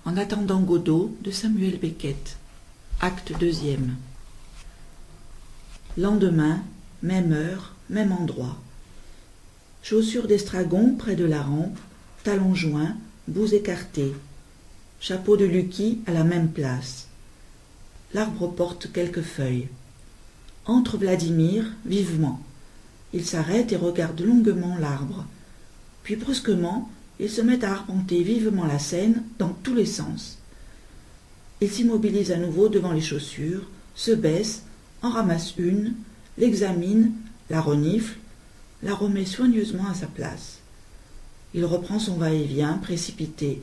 En attendant Godot de Samuel Beckett. Acte 2e. Lendemain, même heure, même endroit. Chaussures d'estragon près de la rampe, talons joints, bout écartés. Chapeau de Lucky à la même place. L'arbre porte quelques feuilles. Entre Vladimir vivement. Il s'arrête et regarde longuement l'arbre. Puis brusquement, il se met à arpenter vivement la scène dans tous les sens. Il s'immobilise à nouveau devant les chaussures, se baisse, en ramasse une, l'examine, la renifle, la remet soigneusement à sa place. Il reprend son va-et-vient précipité.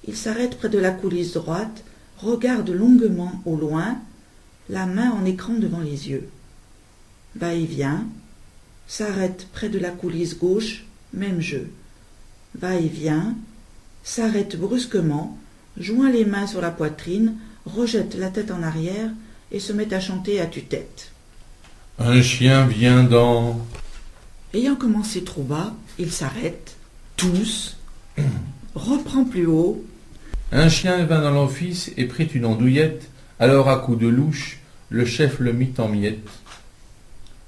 Il s'arrête près de la coulisse droite, regarde longuement au loin, la main en écran devant les yeux. Va-et-vient, s'arrête près de la coulisse gauche, même jeu. Va-et-vient, s'arrête brusquement, joint les mains sur la poitrine, rejette la tête en arrière et se met à chanter à tue-tête. Un chien vient dans... Ayant commencé trop bas, il s'arrête, tousse, reprend plus haut. Un chien vint dans l'office et prit une andouillette, alors à coups de louche, le chef le mit en miettes.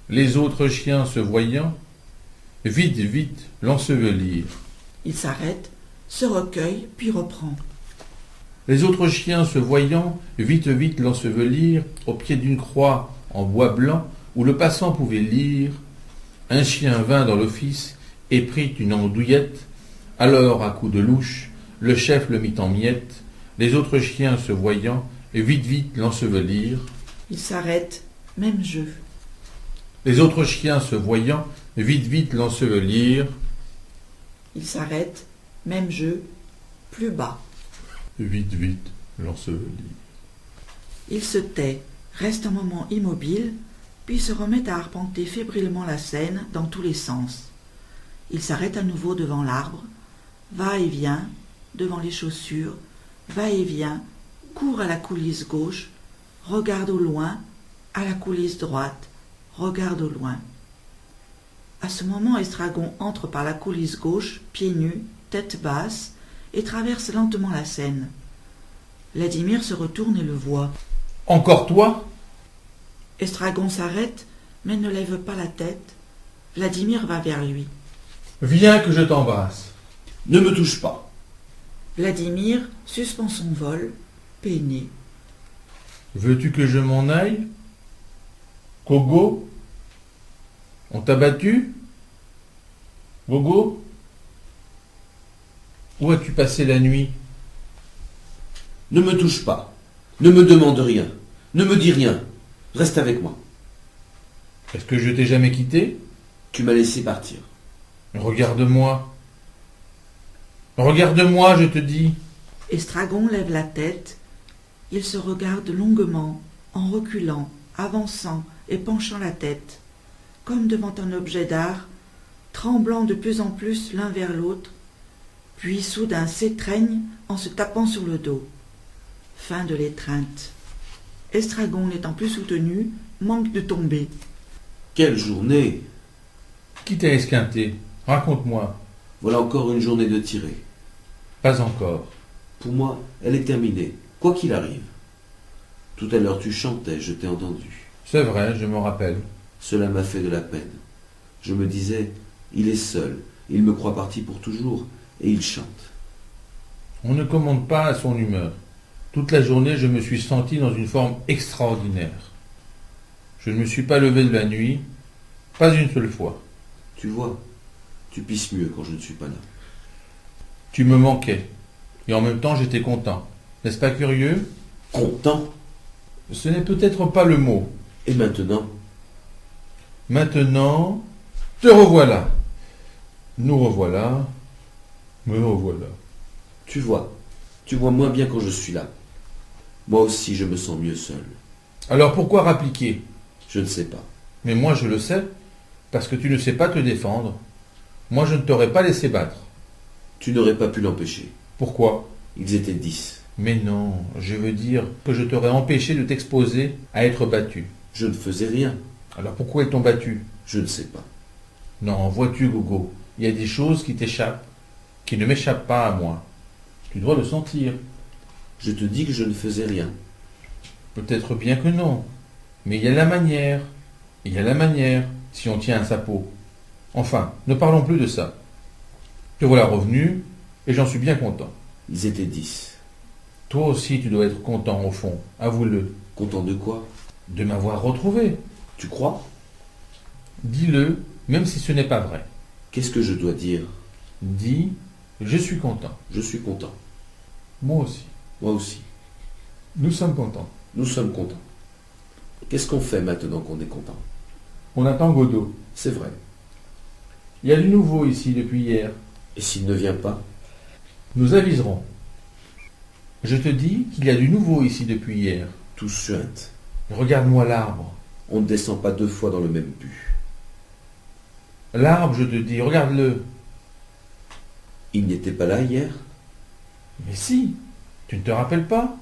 Les autres chiens se voyant, vite, vite, l'ensevelirent. Il s'arrête, se recueille, puis reprend. Les autres chiens se voyant, vite, vite, l'ensevelirent au pied d'une croix en bois blanc où le passant pouvait lire. Un chien vint dans l'office et prit une andouillette, alors à coups de louche, le chef le mit en miettes. Les autres chiens se voyant, vite, vite, l'ensevelirent. Il s'arrête, même jeu. Les autres chiens se voyant, vite, vite, l'ensevelirent. Il s'arrête, même jeu, plus bas. Vite, vite, l'ensevelirent. Il se tait, reste un moment immobile, puis se remet à arpenter fébrilement la scène dans tous les sens. Il s'arrête à nouveau devant l'arbre, va et vient, devant les chaussures, va et vient, court à la coulisse gauche, regarde au loin, à la coulisse droite, regarde au loin. À ce moment, Estragon entre par la coulisse gauche, pieds nus, tête basse, et traverse lentement la scène. Vladimir se retourne et le voit. « Encore toi ?» Estragon s'arrête, mais ne lève pas la tête. Vladimir va vers lui. « Viens que je t'embrasse. »« Ne me touche pas. » Vladimir suspend son vol, peiné. « Veux-tu que je m'en aille ? Kogo ? On t'a battu ? Gogo ? Où as-tu passé la nuit ? Ne me touche pas. Ne me demande rien. Ne me dis rien. Reste avec moi. Est-ce que je t'ai jamais quitté ? Tu m'as laissé partir. Regarde-moi. Regarde-moi, je te dis. Estragon lève la tête. Il se regarde longuement, en reculant, avançant et penchant la tête, comme devant un objet d'art, tremblant de plus en plus l'un vers l'autre, puis soudain s'étreigne en se tapant sur le dos. Fin de l'étreinte. Estragon n'étant plus soutenu, manque de tomber. Quelle journée! Qui t'a esquinté ? Raconte-moi. Voilà encore une journée de tirée. Pas encore. Pour moi, elle est terminée, quoi qu'il arrive. Tout à l'heure tu chantais, je t'ai entendu. C'est vrai, je me rappelle. Cela m'a fait de la peine. Je me disais, il est seul, il me croit parti pour toujours, et il chante. On ne commande pas à son humeur. Toute la journée, je me suis senti dans une forme extraordinaire. Je ne me suis pas levé de la nuit, pas une seule fois. Tu vois, tu pisses mieux quand je ne suis pas là. Tu me manquais, et en même temps j'étais content. N'est-ce pas curieux ? Content? Ce n'est peut-être pas le mot. Et maintenant? Maintenant, te revoilà. Nous revoilà, me revoilà. Tu vois moins bien quand je suis là. Moi aussi, je me sens mieux seul. Alors pourquoi rappliquer ? Je ne sais pas. Mais moi je le sais, parce que tu ne sais pas te défendre. Moi je ne t'aurais pas laissé battre. Tu n'aurais pas pu l'empêcher. Pourquoi ? Ils étaient 10. Mais non, je veux dire que je t'aurais empêché de t'exposer à être battu. Je ne faisais rien. Alors pourquoi ils t'ont battu ? Je ne sais pas. Non, vois-tu, Gogo, il y a des choses qui t'échappent, qui ne m'échappent pas à moi. Tu dois le sentir. Je te dis que je ne faisais rien. Peut-être bien que non. Mais il y a la manière. Il y a la manière, si on tient à sa peau. Enfin, ne parlons plus de ça. Te voilà revenu, et j'en suis bien content. Ils étaient 10. Toi aussi, tu dois être content, au fond. Avoue-le. Content de quoi? De m'avoir retrouvé. Tu crois? Dis-le, même si ce n'est pas vrai. Qu'est-ce que je dois dire? Dis, je suis content. Je suis content. Moi aussi. Moi aussi. Nous sommes contents. Nous sommes contents. Qu'est-ce qu'on fait maintenant qu'on est content? On attend Godot. C'est vrai. Il y a du nouveau ici depuis hier. Et s'il ne vient pas? Nous aviserons. Je te dis qu'il y a du nouveau ici depuis hier. Tout suinte. Regarde-moi l'arbre. On ne descend pas 2 fois dans le même but. L'arbre, je te dis, regarde-le. Il n'était pas là hier? Mais si, tu ne te rappelles pas?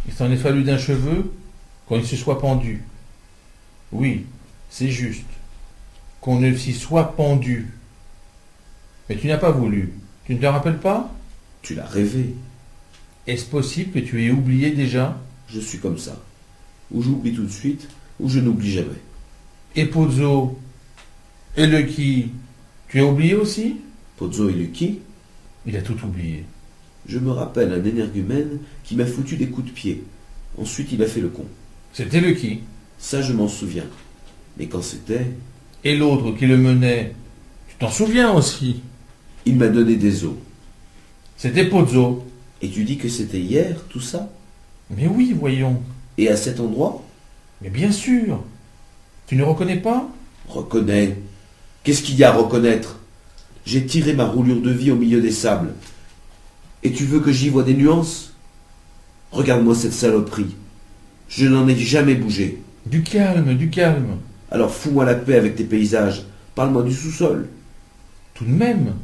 Il s'en est fallu d'un cheveu qu'on ne se soit pendu. Oui, c'est juste. Qu'on ne s'y soit pendu. Mais tu n'as pas voulu. Tu ne te rappelles pas? Tu l'as rêvé. Est-ce possible que tu aies oublié déjà? Je suis comme ça. Ou j'oublie tout de suite, ou je n'oublie jamais. Et Pozzo? Et Lucky? Tu as oublié aussi? Pozzo et Lucky? Il a tout oublié. Je me rappelle un énergumène qui m'a foutu des coups de pied. Ensuite, il a fait le con. C'était Lucky. Ça, je m'en souviens. Mais quand c'était, Et l'autre qui le menait, tu t'en souviens aussi? il m'a donné des os. C'était Pozzo. Et tu dis que c'était hier, tout ça? Mais oui, voyons. Et à cet endroit? Mais bien sûr. Tu ne reconnais pas? Reconnais. Qu'est-ce qu'il y a à reconnaître? J'ai tiré ma roulure de vie au milieu des sables. Et tu veux que j'y voie des nuances? Regarde-moi cette saloperie. Je n'en ai jamais bougé. Du calme, du calme. Alors fous-moi la paix avec tes paysages. Parle-moi du sous-sol. Tout de même,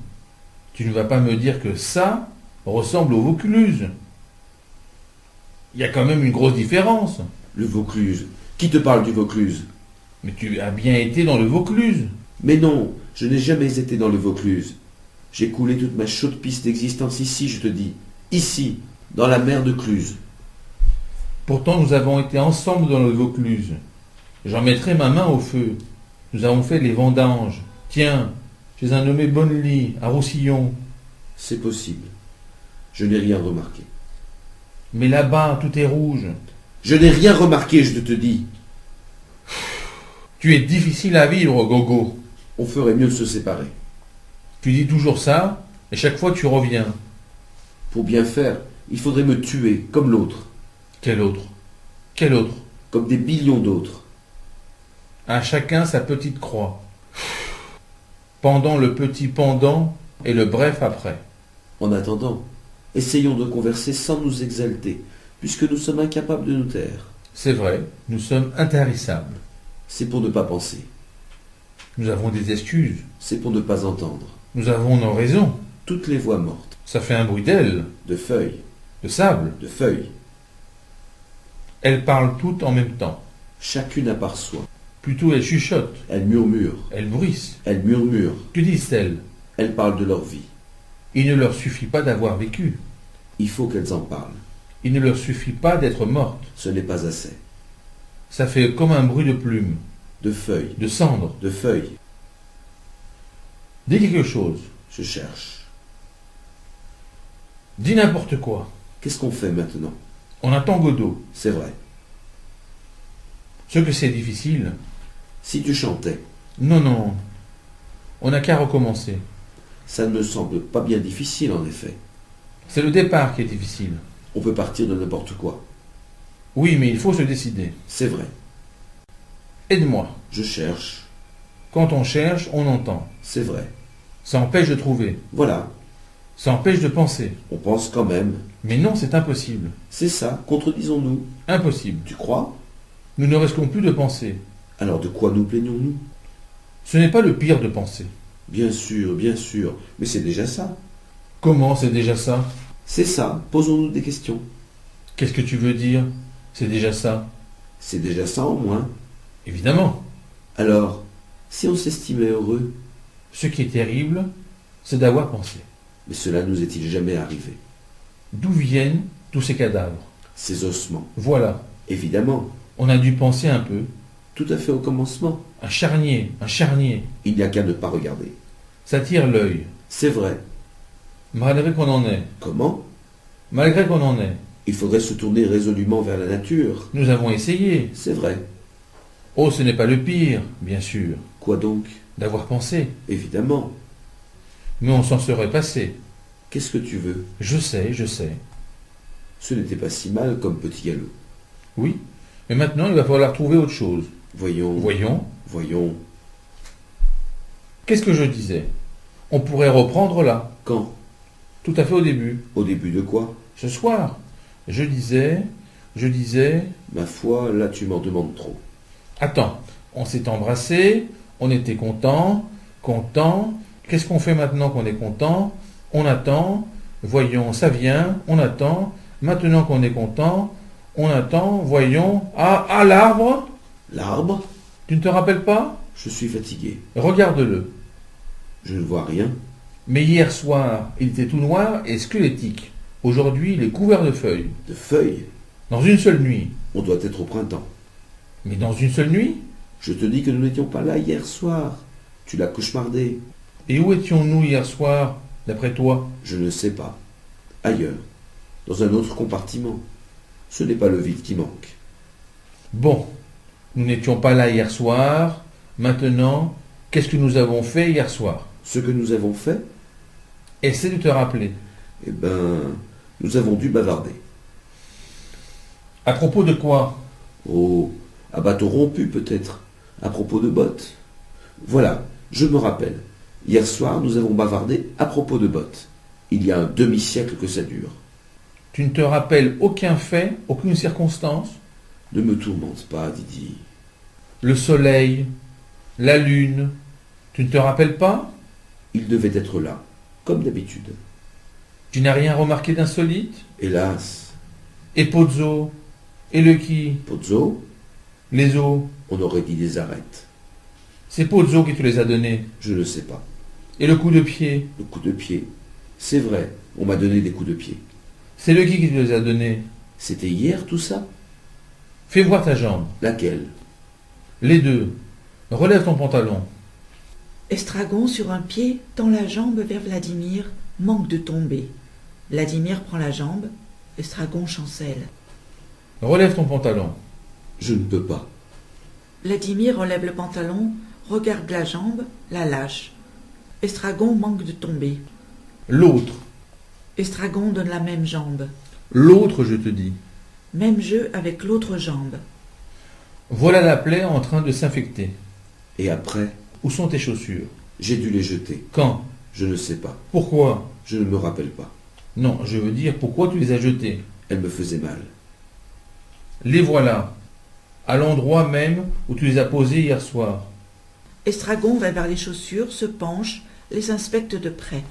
tu ne vas pas me dire que ça ressemble au Vaucluse. Il y a quand même une grosse différence. Le Vaucluse. Qui te parle du Vaucluse? Mais tu as bien été dans le Vaucluse. Mais non, je n'ai jamais été dans le Vaucluse. J'ai coulé toute ma chaude piste d'existence ici, je te dis. Ici, dans la mer de Cluse. Pourtant, nous avons été ensemble dans le Vaucluse. J'en mettrai ma main au feu. Nous avons fait les vendanges. Tiens, chez un nommé Bonnely, à Roussillon. C'est possible. Je n'ai rien remarqué. Mais là-bas, tout est rouge. Je n'ai rien remarqué, je te dis. Tu es difficile à vivre, Gogo. On ferait mieux de se séparer. Tu dis toujours ça, et chaque fois tu reviens. Pour bien faire, il faudrait me tuer, comme l'autre. Quel autre? Quel autre? Comme des billions d'autres. À chacun sa petite croix. Pendant le petit pendant et le bref après. En attendant, essayons de converser sans nous exalter, puisque nous sommes incapables de nous taire. C'est vrai, nous sommes intarissables. C'est pour ne pas penser. Nous avons des excuses. C'est pour ne pas entendre. Nous avons nos raisons. Toutes les voix mortes. Ça fait un bruit d'ailes, De feuilles. de sable. De feuilles. Elles parlent toutes en même temps. Chacune à part soi. Plutôt elles chuchotent, Elles murmurent. elles bruissent. Elles murmurent. Que disent-elles? Elles parlent de leur vie. Il ne leur suffit pas d'avoir vécu. Il faut qu'elles en parlent. Il ne leur suffit pas d'être mortes. Ce n'est pas assez. Ça fait comme un bruit de plumes, De feuilles. de cendres. De feuilles. Dis quelque chose. Je cherche. Dis n'importe quoi. Qu'est-ce qu'on fait maintenant? On attend Godot. C'est vrai. Ce que c'est difficile. Si tu chantais, Non, non. On n'a qu'à recommencer. ça ne me semble pas bien difficile en effet. C'est le départ qui est difficile. On peut partir de n'importe quoi. Oui, mais il faut se décider. C'est vrai. Aide-moi. Je cherche. Quand on cherche, on entend. C'est vrai. Ça empêche de trouver. Voilà. Ça empêche de penser. On pense quand même. Mais non, c'est impossible. C'est ça. Contredisons-nous. Impossible. Tu crois? Nous ne risquons plus de penser. Alors de quoi nous plaignons-nous? Ce n'est pas le pire de penser. Bien sûr. Mais c'est déjà ça. Comment c'est déjà ça? C'est ça. Posons-nous des questions. Qu'est-ce que tu veux dire? C'est déjà ça. C'est déjà ça en moins. Évidemment. Alors, si on s'estimait heureux, Ce qui est terrible, c'est d'avoir pensé. mais cela nous est-il jamais arrivé? D'où viennent tous ces cadavres? Ces ossements. Voilà. Évidemment. On a dû penser un peu. Tout à fait au commencement. Un charnier, un charnier. Il n'y a qu'à ne pas regarder. Ça tire l'œil. C'est vrai. Malgré qu'on en ait. Comment? Malgré qu'on en ait. Il faudrait se tourner résolument vers la nature. Nous avons essayé. C'est vrai. Oh, ce n'est pas le pire, bien sûr, Quoi donc? d'avoir pensé. Évidemment. Mais on s'en serait passé. Qu'est-ce que tu veux? Je sais, je sais. Ce n'était pas si mal comme petit galop. Oui. Mais maintenant, il va falloir trouver autre chose. Voyons. Voyons. Voyons. Qu'est-ce que je disais? On pourrait reprendre là. Quand? Tout à fait au début. Au début de quoi? Ce soir. Je disais... Ma foi, là tu m'en demandes trop. Attends, on s'est embrassés, on était contents. Qu'est-ce qu'on fait maintenant qu'on est content? On attend. Voyons, ça vient, on attend. Maintenant qu'on est content, on attend. Voyons. Ah, l'arbre! L'arbre? Tu ne te rappelles pas? Je suis fatigué. Regarde-le. Je ne vois rien. Mais hier soir, il était tout noir et squelettique. Aujourd'hui, il est couvert de feuilles. De feuilles? Dans une seule nuit. On doit être au printemps. Mais dans une seule nuit? Je te dis que nous n'étions pas là hier soir. Tu l'as cauchemardé. Et où étions-nous hier soir, d'après toi? Je ne sais pas. Ailleurs. Dans un autre compartiment. Ce n'est pas le vide qui manque. Bon, nous n'étions pas là hier soir. Maintenant, qu'est-ce que nous avons fait hier soir? Ce que nous avons fait? Essaie de te rappeler. Eh ben, nous avons dû bavarder. À propos de quoi? Oh, à bateau rompu peut-être. À propos de bottes. Voilà, je me rappelle. Hier soir, nous avons bavardé à propos de bottes. Il y a un demi-siècle que ça dure. Tu ne te rappelles aucun fait, aucune circonstance? Ne me tourmente pas, Didi. Le soleil, la lune, tu ne te rappelles pas? Il devait être là, comme d'habitude. Tu n'as rien remarqué d'insolite? Hélas, Et Pozzo? Et le qui? Pozzo, Les os? on aurait dit des arêtes. C'est Pozzo qui te les a donnés. Je ne sais pas. Et le coup de pied? Le coup de pied. C'est vrai, on m'a donné des coups de pied. C'est le qui te les a donnés. C'était hier tout ça? Fais voir ta jambe. Laquelle? Les deux. Relève ton pantalon. Estragon, sur un pied, tend la jambe vers Vladimir, manque de tomber. Vladimir prend la jambe, Estragon chancelle. Relève ton pantalon. Je ne peux pas. Vladimir relève le pantalon, regarde la jambe, la lâche. Estragon manque de tomber. L'autre. Estragon donne la même jambe. L'autre, je te dis. Même jeu avec l'autre jambe. Voilà la plaie en train de s'infecter. Et après, Où sont tes chaussures? j'ai dû les jeter. Quand? Je ne sais pas. Pourquoi? Je ne me rappelle pas. Non, je veux dire, pourquoi tu les as jetées? Elles me faisaient mal. Les voilà, à l'endroit même où tu les as posées hier soir. Estragon va vers les chaussures, se penche, les inspecte de près.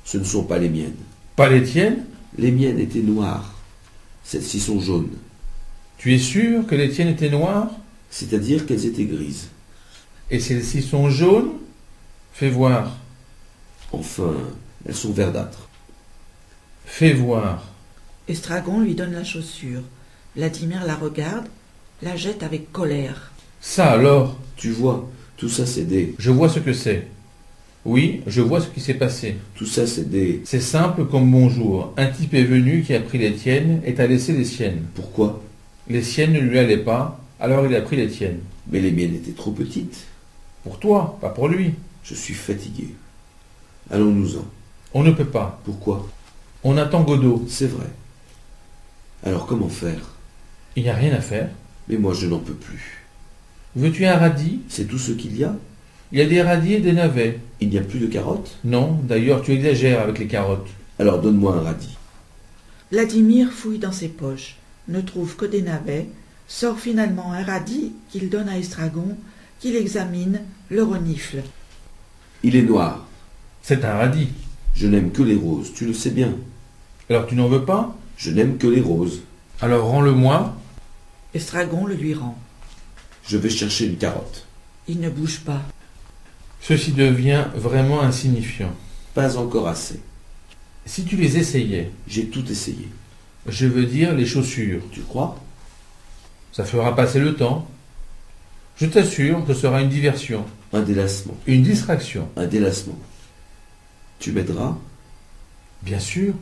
Ce ne sont pas les miennes. Pas les tiennes? Les miennes étaient noires. Celles-ci sont jaunes. Tu es sûr que les tiennes étaient noires? C'est-à-dire qu'elles étaient grises. Et celles-ci sont jaunes? Fais voir. Enfin, elles sont verdâtres. Fais voir. Estragon lui donne la chaussure. Vladimir la regarde, la jette avec colère. Ça alors? Tu vois, tout ça c'est des... Je vois ce que c'est. Oui, je vois ce qui s'est passé. Tout ça c'est des... C'est simple comme bonjour. Un type est venu qui a pris les tiennes et t'a laissé les siennes. Pourquoi? Les siennes ne lui allaient pas, alors il a pris les tiennes. Mais les miennes étaient trop petites. Pour toi, pas pour lui. Je suis fatigué. Allons-nous-en. On ne peut pas. Pourquoi? On attend Godot. C'est vrai. Alors comment faire? Il n'y a rien à faire. Mais moi je n'en peux plus. Veux-tu un radis? C'est tout ce qu'il y a? Il y a des radis et des navets. Il n'y a plus de carottes? Non, d'ailleurs tu exagères avec les carottes. Alors donne-moi un radis. Vladimir fouille dans ses poches, ne trouve que des navets, sort finalement un radis qu'il donne à Estragon, qu'il examine, le renifle. Il est noir. C'est un radis. Je n'aime que les roses, tu le sais bien. Alors tu n'en veux pas? Je n'aime que les roses. Alors rends-le-moi. Estragon le lui rend. Je vais chercher une carotte. Il ne bouge pas. Ceci devient vraiment insignifiant. Pas encore assez. Si tu les essayais, J'ai tout essayé. je veux dire les chaussures, Tu crois? ça fera passer le temps. Je t'assure, ce sera une diversion, Un délassement. une distraction. Un délassement. Tu m'aideras? Bien sûr,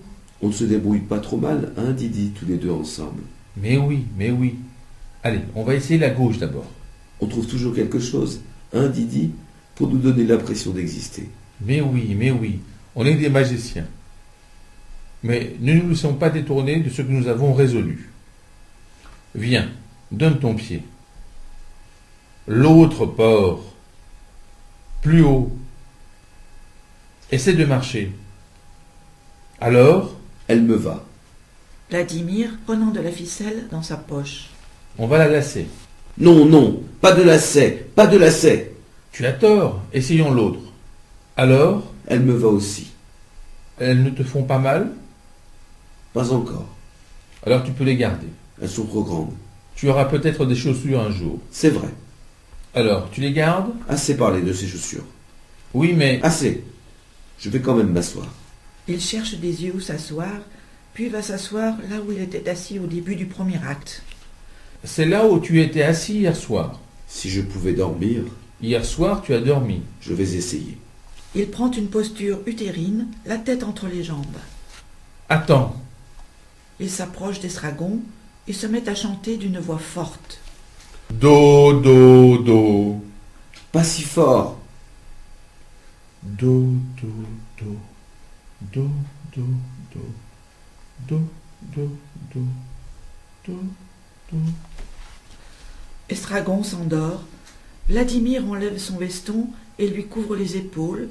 On ne se débrouille pas trop mal, hein, Didi, tous les deux ensemble. mais oui, mais oui. Allez, on va essayer la gauche d'abord. On trouve toujours quelque chose, hein, Didi, pour nous donner l'impression d'exister. Mais oui, on est des magiciens. Mais ne nous laissons pas détourner de ce que nous avons résolu. Viens, donne ton pied. L'autre port. Plus haut. Essaie de marcher. Alors, Elle me va. Vladimir, prenant de la ficelle dans sa poche. on va la lasser. Non, non, pas de lacet, pas de lacet. Tu as tort, essayons l'autre. Alors, Elle me va aussi. elles ne te font pas mal? Pas encore. Alors tu peux les garder. Elles sont trop grandes. Tu auras peut-être des chaussures un jour. C'est vrai. Alors, tu les gardes? Assez parlé de ces chaussures. Oui, mais... Assez. Je vais quand même m'asseoir. Il cherche des yeux où s'asseoir, puis va s'asseoir là où il était assis au début du premier acte. C'est là où tu étais assis hier soir. Si je pouvais dormir, Hier soir, tu as dormi. je vais essayer. Il prend une posture utérine, la tête entre les jambes. Attends. Il s'approche d'Estragon et se met à chanter d'une voix forte. Do, do, do. Pas si fort. Do, do, do. Do, do, do. Do, do, do. Do, do. Estragon s'endort. Vladimir enlève son veston et lui couvre les épaules,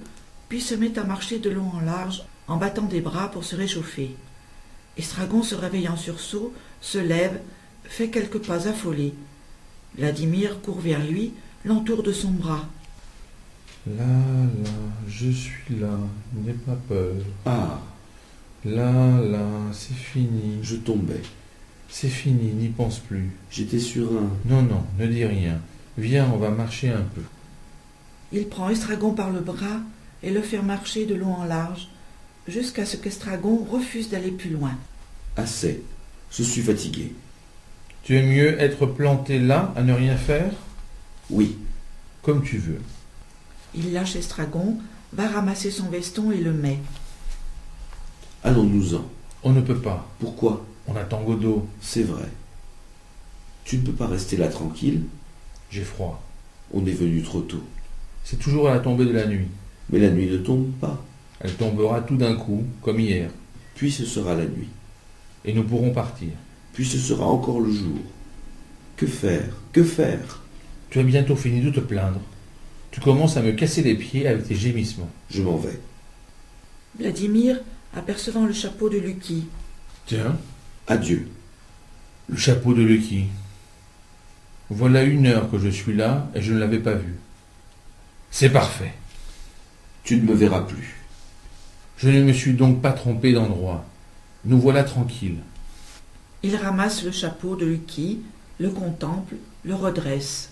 puis se met à marcher de long en large en battant des bras pour se réchauffer. Estragon se réveille en sursaut, se lève, fait quelques pas affolés. Vladimir court vers lui, l'entoure de son bras. Là, là, je suis là, n'aie pas peur. Ah, Là, là, c'est fini. je tombais. C'est fini, n'y pense plus. J'étais sur un... Non, non, ne dis rien. Viens, on va marcher un peu. Il prend Estragon par le bras et le fait marcher de long en large, jusqu'à ce qu'Estragon refuse d'aller plus loin. Assez. Je suis fatigué. Tu es mieux être planté là, à ne rien faire? Oui. Comme tu veux. Il lâche Estragon, va ramasser son veston et le met. Allons-nous-en. On ne peut pas. Pourquoi? On attend Godot. C'est vrai. Tu ne peux pas rester là tranquille. J'ai froid. On est venu trop tôt. C'est toujours à la tombée de la nuit. Mais la nuit ne tombe pas. Elle tombera tout d'un coup, comme hier. Puis ce sera la nuit. Et nous pourrons partir. Puis ce sera encore le jour. Que faire? Que faire? Tu as bientôt fini de te plaindre. Tu commences à me casser les pieds avec tes gémissements. Je m'en vais. Vladimir, apercevant le chapeau de Lucky. Tiens, Adieu. le chapeau de Lucky. Voilà 1 heure que je suis là et je ne l'avais pas vu. C'est parfait. Tu ne me verras plus. Je ne me suis donc pas trompé d'endroit. Nous voilà tranquilles. Il ramasse le chapeau de Lucky, le contemple, le redresse.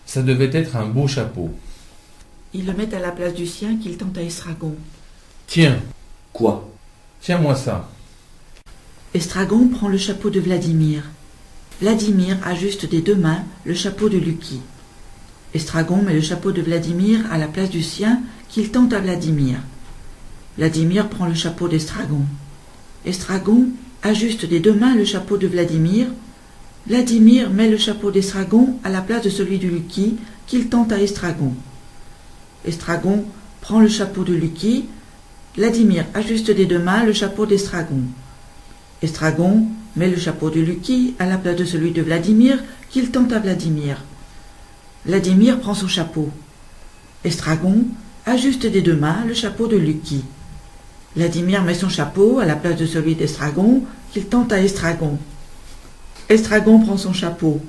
Ça devait être un beau chapeau. Il le met à la place du sien qu'il tend à Estragon. Tiens, Quoi? tiens-moi ça. Estragon prend le chapeau de Vladimir. Vladimir ajuste des 2 mains le chapeau de Lucky. Estragon met le chapeau de Vladimir à la place du sien qu'il tend à Vladimir. Vladimir prend le chapeau d'Estragon. Estragon ajuste des 2 mains le chapeau de Vladimir. Vladimir met le chapeau d'Estragon à la place de celui de Lucky qu'il tend à Estragon. Estragon prend le chapeau de Lucky. Vladimir ajuste des 2 mains le chapeau d'Estragon. Estragon met le chapeau de Lucky à la place de celui de Vladimir qu'il tend à Vladimir. Vladimir prend son chapeau. Estragon ajuste des 2 mains le chapeau de Lucky. Vladimir met son chapeau à la place de celui d'Estragon qu'il tend à Estragon. Estragon prend son chapeau.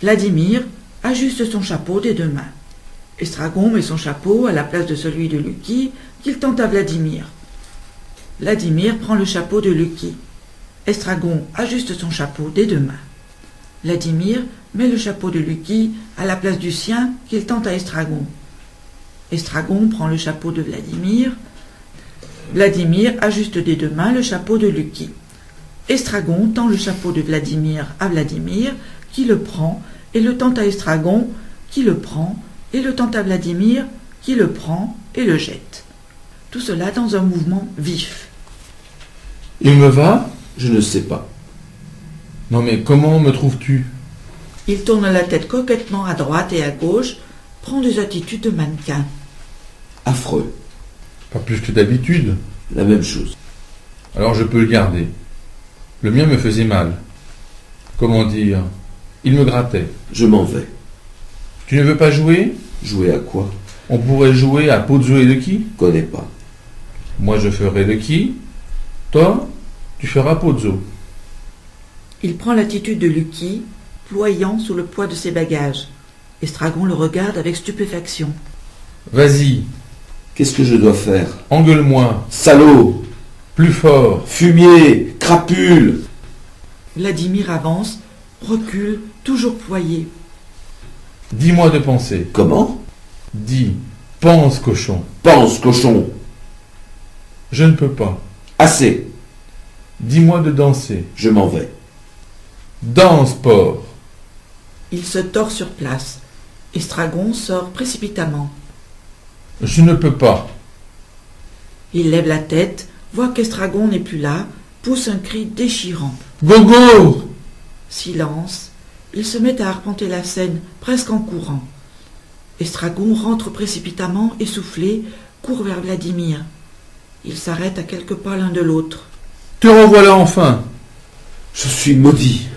Vladimir ajuste son chapeau des 2 mains. Estragon met son chapeau à la place de celui de Lucky qu'il tend à Vladimir. Vladimir prend le chapeau de Lucky. Estragon ajuste son chapeau des 2 mains. Vladimir met le chapeau de Lucky à la place du sien qu'il tend à Estragon. Estragon prend le chapeau de Vladimir. Vladimir ajuste des deux mains le chapeau de Lucky. Estragon tend le chapeau de Vladimir à Vladimir, qui le prend, et le tend à Estragon, qui le prend, et le tend à Vladimir, qui le prend et le jette. Tout cela dans un mouvement vif. Il me va? Je ne sais pas. Non mais comment me trouves-tu? Il tourne la tête coquettement à droite et à gauche, prend des attitudes de mannequin. Affreux. Pas plus que d'habitude. La même chose. Alors je peux le garder. Le mien me faisait mal. Comment dire? Il me grattait. Je m'en vais. Tu ne veux pas jouer? Jouer à quoi? On pourrait jouer à Pozzo et Lucky. Connais pas. Moi je ferai Lucky. Toi, tu feras Pozzo. Il prend l'attitude de Lucky, ployant sous le poids de ses bagages. Estragon le regarde avec stupéfaction. Vas-y, Qu'est-ce que je dois faire? engueule-moi. Salaud! Plus fort. Fumier! Crapule! Vladimir avance, recule, toujours ployé. Dis-moi de penser. Comment? Dis, pense, cochon. Pense, cochon! Je ne peux pas. Assez! Dis-moi de danser. Je m'en vais. Danse, porc. Il se tord sur place. Estragon sort précipitamment. Je ne peux pas. Il lève la tête, voit qu'Estragon n'est plus là, pousse un cri déchirant. Gogo! Silence. Il se met à arpenter la scène, presque en courant. Estragon rentre précipitamment, essoufflé, court vers Vladimir. Il s'arrête à quelques pas l'un de l'autre. Te revoilà enfin. Je suis maudit.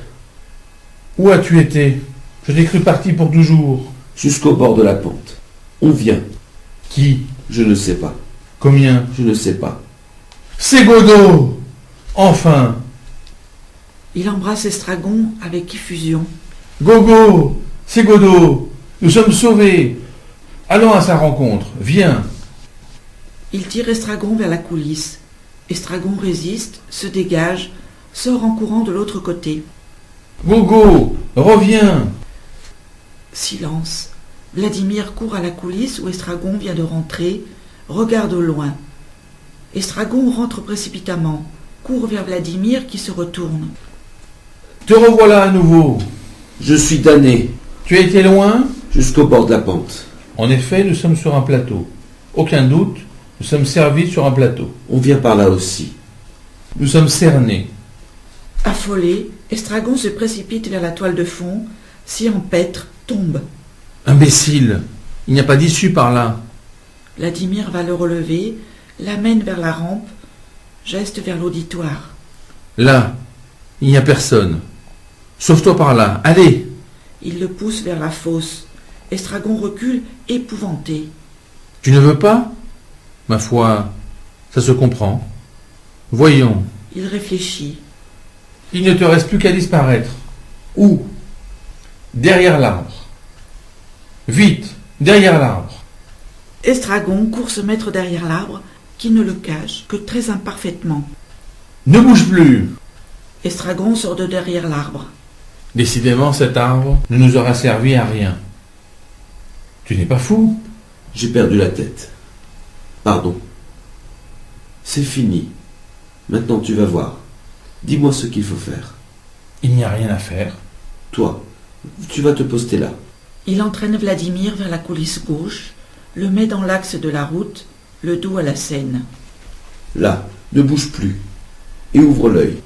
Où as-tu été? Je t'ai cru parti pour toujours. Jusqu'au bord de la pente. On vient. Qui? Je ne sais pas. Combien? Je ne sais pas. C'est Godot! Enfin! Il embrasse Estragon avec effusion. Gogo! C'est Godot! Nous sommes sauvés! Allons à sa rencontre. Viens! Il tire Estragon vers la coulisse. Estragon résiste, se dégage, sort en courant de l'autre côté. Gogo! Reviens! Silence. Vladimir court à la coulisse où Estragon vient de rentrer, regarde au loin. Estragon rentre précipitamment, court vers Vladimir qui se retourne. Te revoilà à nouveau. Je suis damné. Tu as été loin? Jusqu'au bord de la pente. En effet, nous sommes sur un plateau. Aucun doute, nous sommes servis sur un plateau. On vient par là aussi. Nous sommes cernés. Affolé, Estragon se précipite vers la toile de fond, s'y empêtre, tombe. Imbécile! Il n'y a pas d'issue par là. Vladimir va le relever, l'amène vers la rampe, geste vers l'auditoire. Là, il n'y a personne. Sauve-toi par là. Allez! Il le pousse vers la fosse. Estragon recule, épouvanté. Tu ne veux pas? Ma foi, ça se comprend. Voyons. Il réfléchit. Il ne te reste plus qu'à disparaître. Où? Derrière l'arbre. Vite, derrière l'arbre. Estragon court se mettre derrière l'arbre, qui ne le cache que très imparfaitement. Ne bouge plus. Estragon sort de derrière l'arbre. Décidément, cet arbre ne nous aura servi à rien. Tu n'es pas fou? J'ai perdu la tête. Pardon. C'est fini. Maintenant tu vas voir. Dis-moi ce qu'il faut faire. Il n'y a rien à faire. Toi, tu vas te poster là. Il entraîne Vladimir vers la coulisse gauche, le met dans l'axe de la route, le dos à la Seine. Là, ne bouge plus. Et ouvre l'œil.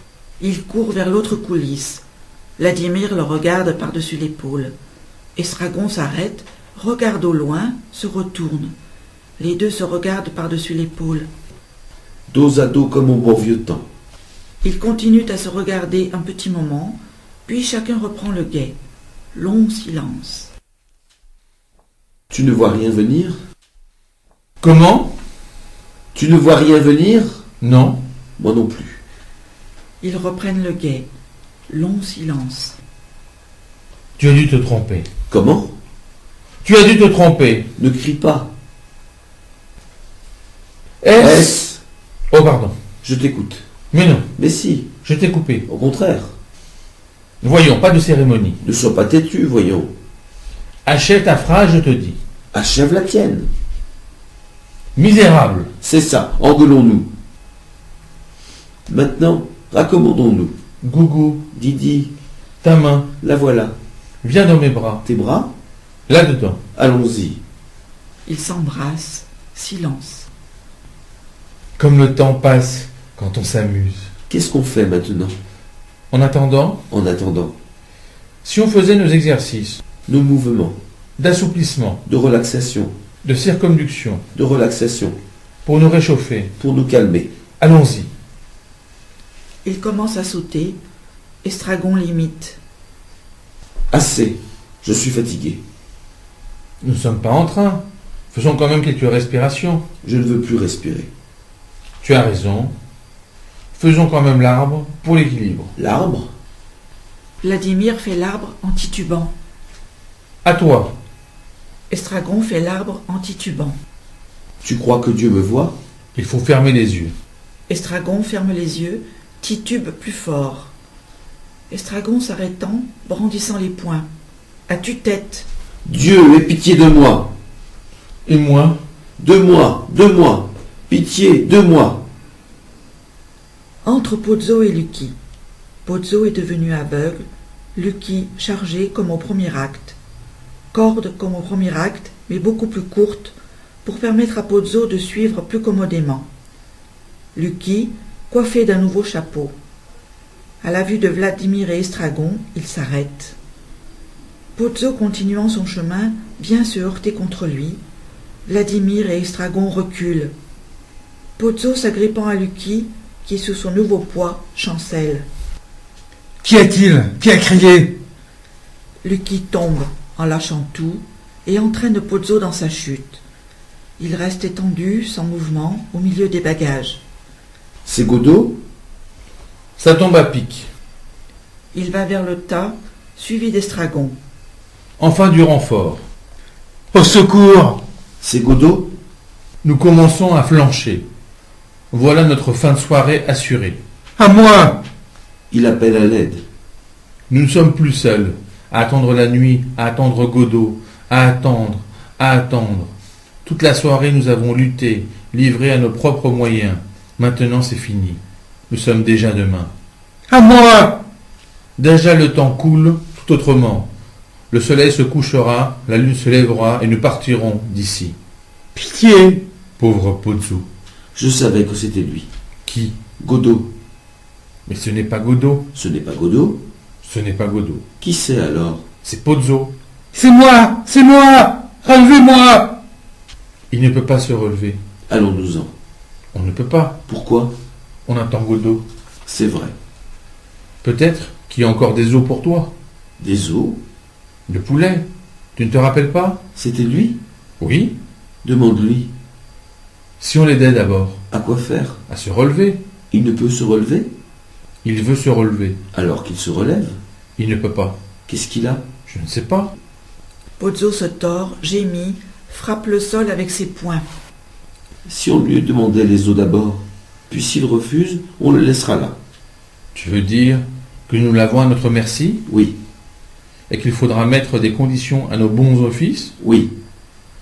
Il court vers l'autre coulisse. Vladimir le regarde par-dessus l'épaule. Estragon s'arrête, regarde au loin, se retourne. Les deux se regardent par-dessus l'épaule. Dos à dos comme au bon vieux temps. Ils continuent à se regarder un petit moment, puis chacun reprend le guet. Long silence. Tu ne vois rien venir? Comment? Tu ne vois rien venir? Non. Moi non plus. Ils reprennent le guet. Long silence. Tu as dû te tromper. Comment? Tu as dû te tromper. Ne crie pas. S. Oh, pardon. Je t'écoute. Mais non, Mais si, je t'ai coupé. au contraire. Voyons, pas de cérémonie. Ne sois pas têtu, voyons. Achève ta phrase, je te dis. Achève la tienne. Misérable. C'est ça, engueulons-nous. Maintenant, raccommodons-nous. Gougou, Didi, ta main, la voilà. viens dans mes bras. Tes bras? Là-dedans. Allons-y. Ils s'embrassent, silence. Comme le temps passe quand on s'amuse. Qu'est-ce qu'on fait maintenant? En attendant, En attendant, si on faisait nos exercices nos mouvements d'assouplissement, de relaxation, de circonduction, de relaxation, pour nous réchauffer, pour nous calmer. allons-y. Il commence à sauter. Estragon l'imite. Assez, je suis fatigué. Nous ne sommes pas en train. Faisons quand même quelques respirations. Je ne veux plus respirer. Tu as raison. Faisons quand même l'arbre pour l'équilibre. L'arbre? Vladimir fait l'arbre en titubant. À toi. Estragon fait l'arbre en titubant. Tu crois que Dieu me voit? Il faut fermer les yeux. Estragon ferme les yeux, titube plus fort. Estragon s'arrêtant, brandissant les poings. À tue-tête. Dieu, aie pitié de moi. Et moi, De moi, de moi. Pitié, de moi. Entre Pozzo et Lucky. Pozzo est devenu aveugle, Lucky chargé comme au premier acte. Corde comme au premier acte, mais beaucoup plus courte, pour permettre à Pozzo de suivre plus commodément. Lucky, coiffé d'un nouveau chapeau. À la vue de Vladimir et Estragon, il s'arrête. Pozzo continuant son chemin vient se heurter contre lui. Vladimir et Estragon reculent. Pozzo s'agrippant à Lucky, qui sous son nouveau poids chancelle. Qu'y a-t-il? Qui a crié? Lucky tombe en lâchant tout et entraîne Pozzo dans sa chute. Il reste étendu, sans mouvement, au milieu des bagages. C'est Godot? ça tombe à pic. Il va vers le tas, suivi d'Estragon. Enfin du renfort. Au secours! C'est Godot? Nous commençons à flancher. Voilà notre fin de soirée assurée. À moi! Il appelle à l'aide. Nous ne sommes plus seuls, à attendre la nuit, à attendre Godot, à attendre, à attendre. Toute la soirée nous avons lutté, livrés à nos propres moyens. Maintenant c'est fini. Nous sommes déjà demain. À moi! Déjà le temps coule tout autrement. Le soleil se couchera, la lune se lèvera et nous partirons d'ici. Pitié! Pauvre Pozzo. Je savais que c'était lui. Qui? Godot. Mais ce n'est pas Godot. Ce n'est pas Godot? Ce n'est pas Godot. Qui c'est alors? C'est Pozzo. C'est moi! C'est moi! Relevez-moi! Il ne peut pas se relever. Allons-nous-en. On ne peut pas. Pourquoi? On attend Godot. C'est vrai. Peut-être qu'il y a encore des os pour toi. Des os? Le poulet. Tu ne te rappelles pas? C'était lui? Oui. Demande-lui. Si on l'aidait d'abord À quoi faire? à se relever. Il ne peut se relever? Il veut se relever. Alors qu'il se relève. Il ne peut pas. Qu'est-ce qu'il a? Je ne sais pas. Pozzo se tord, gémit, frappe le sol avec ses poings. Si on lui demandait les os d'abord, puis s'il refuse, on le laissera là. Tu veux dire que nous l'avons à notre merci Oui, et qu'il faudra mettre des conditions à nos bons offices? oui.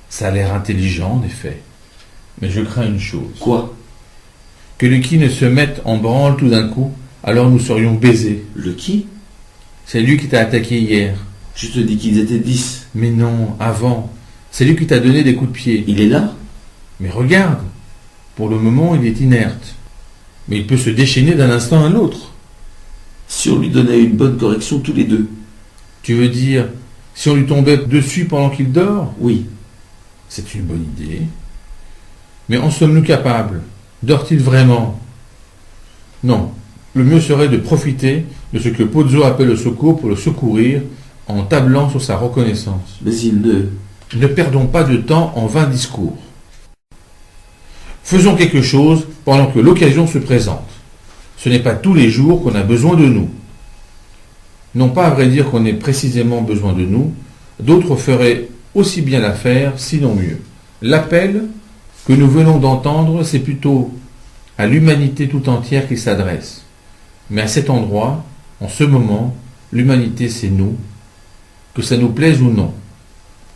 Ça a l'air intelligent, en effet. Mais je crains une chose. Quoi? Que Lucky ne se mette en branle tout d'un coup, alors nous serions baisés. Le qui? C'est lui qui t'a attaqué hier. Je te dis qu'ils étaient 10. Mais non, avant. C'est lui qui t'a donné des coups de pied. Il est là? Mais regarde. Pour le moment, il est inerte. Mais il peut se déchaîner d'un instant à l'autre. Si on lui donnait une bonne correction tous les deux? Tu veux dire, si on lui tombait dessus pendant qu'il dort? Oui. C'est une bonne idée. Mais en sommes-nous capables? Dort-il vraiment? Non. Le mieux serait de profiter de ce que Pozzo appelle le secours pour le secourir en tablant sur sa reconnaissance. Mais il ne... Ne perdons pas de temps en vains discours. Faisons quelque chose pendant que l'occasion se présente. Ce n'est pas tous les jours qu'on a besoin de nous. Non pas à vrai dire qu'on ait précisément besoin de nous, d'autres feraient aussi bien l'affaire, sinon mieux. L'appel que nous venons d'entendre, c'est plutôt à l'humanité tout entière qu'il s'adresse. Mais à cet endroit, en ce moment, l'humanité c'est nous, que ça nous plaise ou non.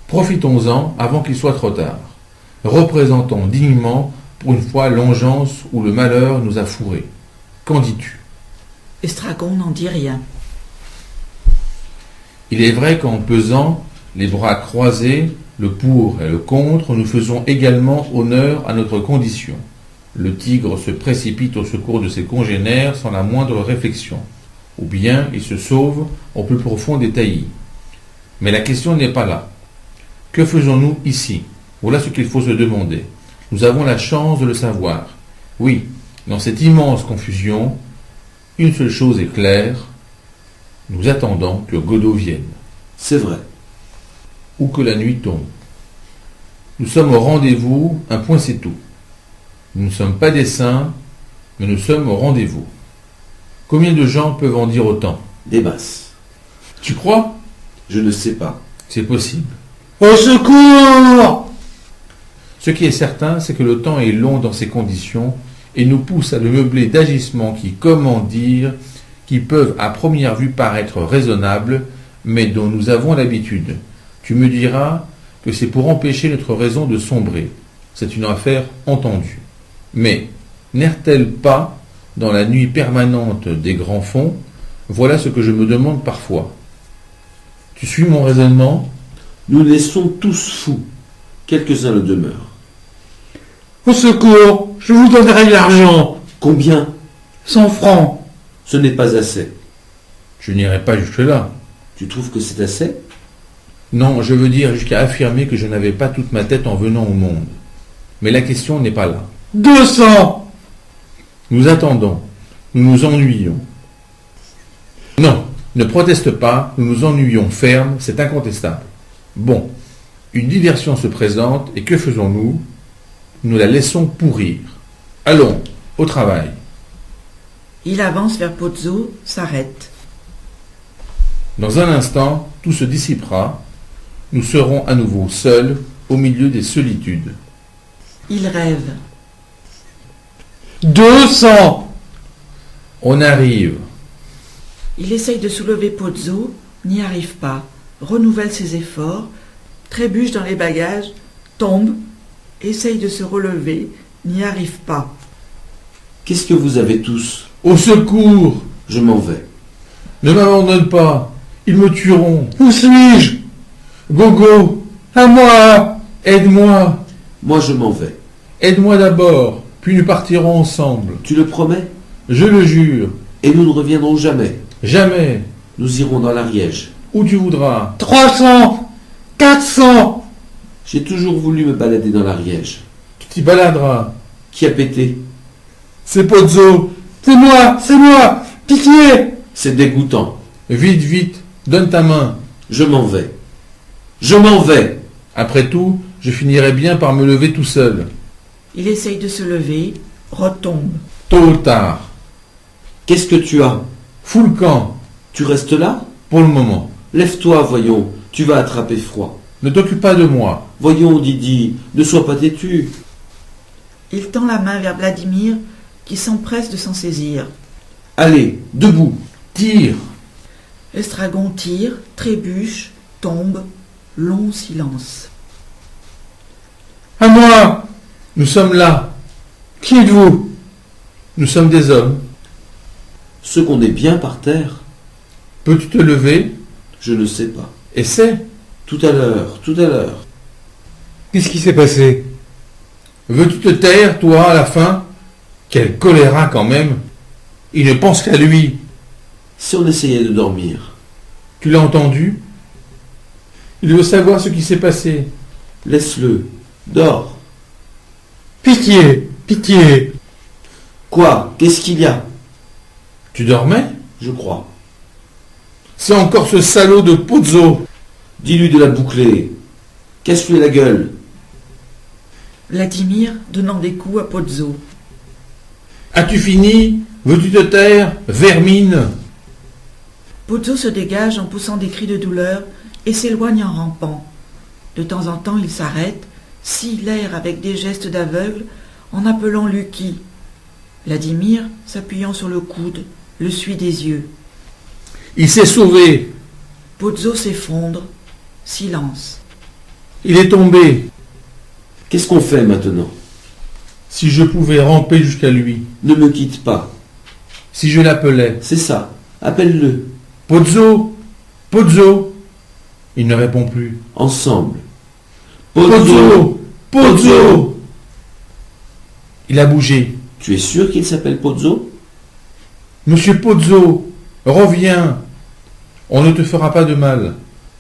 Profitons-en avant qu'il soit trop tard. Représentons dignement pour une fois l'engeance où le malheur nous a fourrés. Qu'en dis-tu? Estragon n'en dit rien. Il est vrai qu'en pesant, les bras croisés, le pour et le contre, nous faisons également honneur à notre condition. Le tigre se précipite au secours de ses congénères sans la moindre réflexion, ou bien il se sauve au plus profond des taillis. Mais la question n'est pas là. Que faisons-nous ici? Voilà ce qu'il faut se demander. Nous avons la chance de le savoir. Oui, dans cette immense confusion, une seule chose est claire, nous attendons que Godot vienne, C'est vrai. ou que la nuit tombe. Nous sommes au rendez-vous, un point c'est tout. Nous ne sommes pas des saints, mais nous sommes au rendez-vous. Combien de gens peuvent en dire autant? Des masses. Tu crois? Je ne sais pas. C'est possible. Au secours! Ce qui est certain, c'est que le temps est long dans ces conditions et nous pousse à le meubler d'agissements qui, comment dire, qui peuvent à première vue paraître raisonnables, mais dont nous avons l'habitude. Tu me diras que c'est pour empêcher notre raison de sombrer. C'est une affaire entendue. Mais n'erre-t-elle pas dans la nuit permanente des grands fonds? Voilà ce que je me demande parfois. Tu suis mon raisonnement? Nous naissons tous fous. Quelques-uns le demeurent. Au secours! Je vous donnerai de l'argent! Combien? 100 francs! Ce n'est pas assez. Je n'irai pas jusque-là. Tu trouves que c'est assez? Non, je veux dire jusqu'à affirmer que je n'avais pas toute ma tête en venant au monde. Mais la question n'est pas là. 200! Nous attendons. Nous nous ennuyons. Non, ne proteste pas, nous nous ennuyons ferme, c'est incontestable. Bon, une diversion se présente, et que faisons-nous? Nous la laissons pourrir. Allons, au travail. Il avance vers Pozzo, s'arrête. Dans un instant, tout se dissipera. Nous serons à nouveau seuls, au milieu des solitudes. Il rêve. 200! On arrive. Il essaye de soulever Pozzo, n'y arrive pas, renouvelle ses efforts, trébuche dans les bagages, tombe, essaye de se relever, n'y arrive pas. Qu'est-ce que vous avez tous? Au secours! Je m'en vais. Ne m'abandonne pas. Ils me tueront. Où suis-je? Gogo, À moi! aide-moi. Moi, je m'en vais. Aide-moi d'abord, puis nous partirons ensemble. Tu le promets? Je le jure. Et nous ne reviendrons jamais. Jamais. Nous irons dans l'Ariège. Où tu voudras. 300! 400! J'ai toujours voulu me balader dans l'Ariège. Tu t'y baladeras. Qui a pété? C'est Pozzo. C'est moi! C'est moi! Pitié! C'est dégoûtant. Vite, vite. Donne ta main. Je m'en vais. Je m'en vais. Après tout, je finirai bien par me lever tout seul. Il essaye de se lever, retombe. Tôt ou tard. Qu'est-ce que tu as? Fous le camp. Tu restes là? Pour le moment. Lève-toi, voyons. Tu vas attraper froid. Ne t'occupe pas de moi. Voyons, Didi, ne sois pas têtu. Il tend la main vers Vladimir, qui s'empresse de s'en saisir. Allez, debout. Tire. Estragon tire, trébuche, tombe, long silence. À moi! Nous sommes là. Qui êtes-vous? Nous sommes des hommes. Ce qu'on est bien par terre, Peux-tu te lever? je ne sais pas. Essaie. Tout à l'heure, tout à l'heure. Qu'est-ce qui s'est passé? Veux-tu te taire, toi, à la fin? Quel choléra quand même. Il ne pense qu'à lui. Si on essayait de dormir, Tu l'as entendu? Il veut savoir ce qui s'est passé. laisse-le. Dors. Pitié! Pitié! Quoi? Qu'est-ce qu'il y a? Tu dormais? Je crois. C'est encore ce salaud de Pozzo. Dis-lui de la boucler. Casse-lui la gueule. Vladimir donnant des coups à Pozzo. As-tu fini? Veux-tu te taire? Vermine! Pozzo se dégage en poussant des cris de douleur et s'éloigne en rampant. De temps en temps, il s'arrête, scie l'air avec des gestes d'aveugle en appelant Lucky. Vladimir, s'appuyant sur le coude, le suit des yeux. Il s'est sauvé. Pozzo s'effondre. Silence. Il est tombé. Qu'est-ce qu'on fait maintenant? Si je pouvais ramper jusqu'à lui. Ne me quitte pas. Si je l'appelais C'est ça. Appelle-le. Pozzo, Pozzo, il ne répond plus. Ensemble. Pozzo, Pozzo. Il a bougé. Tu es sûr qu'il s'appelle Pozzo? Monsieur Pozzo, reviens. On ne te fera pas de mal.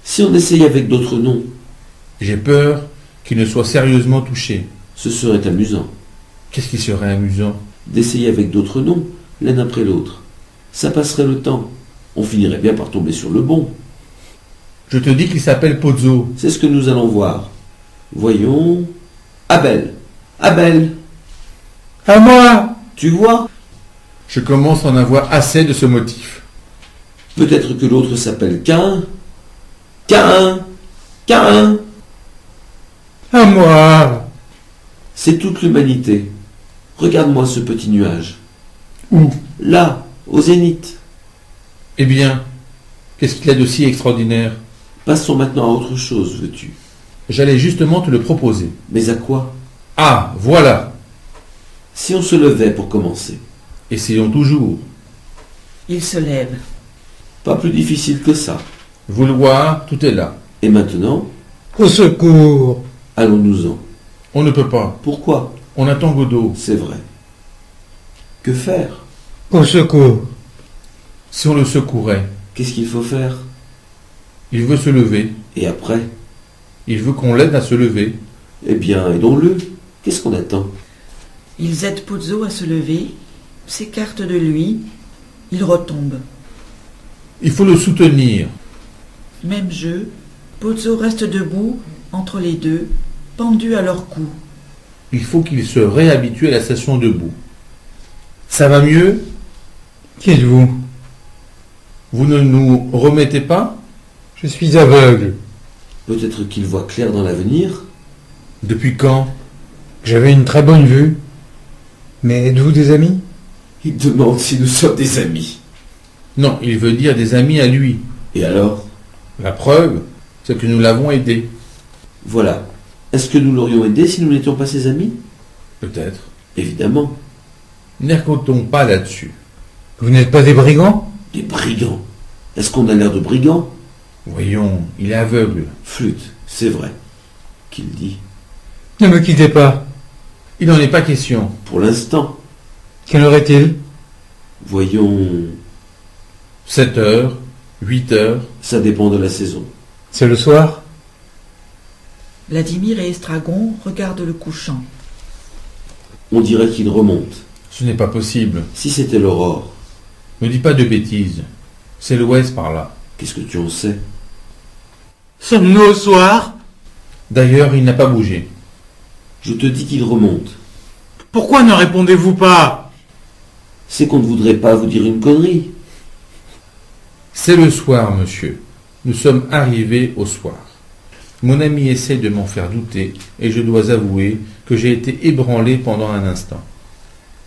Si on essayait avec d'autres noms, J'ai peur qu'il ne soit sérieusement touché. ce serait amusant. Qu'est-ce qui serait amusant? D'essayer avec d'autres noms, l'un après l'autre. Ça passerait le temps. On finirait bien par tomber sur le bon. Je te dis qu'il s'appelle Pozzo. C'est ce que nous allons voir. Voyons. Abel. Abel. À moi! Tu vois? Je commence à en avoir assez de ce motif. Peut-être que l'autre s'appelle Cain. Cain. Cain. À moi! C'est toute l'humanité. Regarde-moi ce petit nuage. Où? Là, au zénith. Eh bien, qu'est-ce qu'il y a de si extraordinaire? Passons maintenant à autre chose, veux-tu? J'allais justement te le proposer. Mais à quoi? Ah, voilà. Si on se levait pour commencer. Essayons toujours. Il se lève. Pas plus difficile que ça. Vouloir, tout est là. Et maintenant, Au secours! allons-nous-en. On ne peut pas. Pourquoi? On attend Godot. C'est vrai. Que faire? Au secours! Si on le secourait, Qu'est-ce qu'il faut faire? il veut se lever. Et après? Il veut qu'on l'aide à se lever. Eh bien, aidons-le. Qu'est-ce qu'on attend? Ils aident Pozzo à se lever, s'écartent de lui, il retombe. Il faut le soutenir. Même jeu, Pozzo reste debout, entre les deux, pendu à leur cou. Il faut qu'il se réhabitue à la station debout. Ça va mieux? Qui êtes-vous? Vous ne nous remettez pas? Je suis aveugle. Peut-être qu'il voit clair dans l'avenir? Depuis quand? J'avais une très bonne vue. Mais êtes-vous des amis? Il demande si nous sommes des amis. Non, il veut dire des amis à lui. Et alors? La preuve, c'est que nous l'avons aidé. Voilà. Est-ce que nous l'aurions aidé si nous n'étions pas ses amis? Peut-être. Évidemment. N'ergotons pas là-dessus. Vous n'êtes pas des brigands? Des brigands. Est-ce qu'on a l'air de brigands? Voyons, il est aveugle. Flûte, c'est vrai. Qu'il dit. Ne me quittez pas. Il n'en est pas question. Pour l'instant. Quelle heure est-il? Voyons. 7 heures, 8 heures. Ça dépend de la saison. C'est le soir? Vladimir et Estragon regardent le couchant. On dirait qu'il remonte. Ce n'est pas possible. Si c'était l'aurore, Ne dis pas de bêtises. C'est l'ouest par là. qu'est-ce que tu en sais? Sommes-nous au soir? D'ailleurs, il n'a pas bougé. Je te dis qu'il remonte. Pourquoi ne répondez-vous pas? C'est qu'on ne voudrait pas vous dire une connerie. C'est le soir, monsieur. Nous sommes arrivés au soir. Mon ami essaie de m'en faire douter, et je dois avouer que j'ai été ébranlé pendant un instant.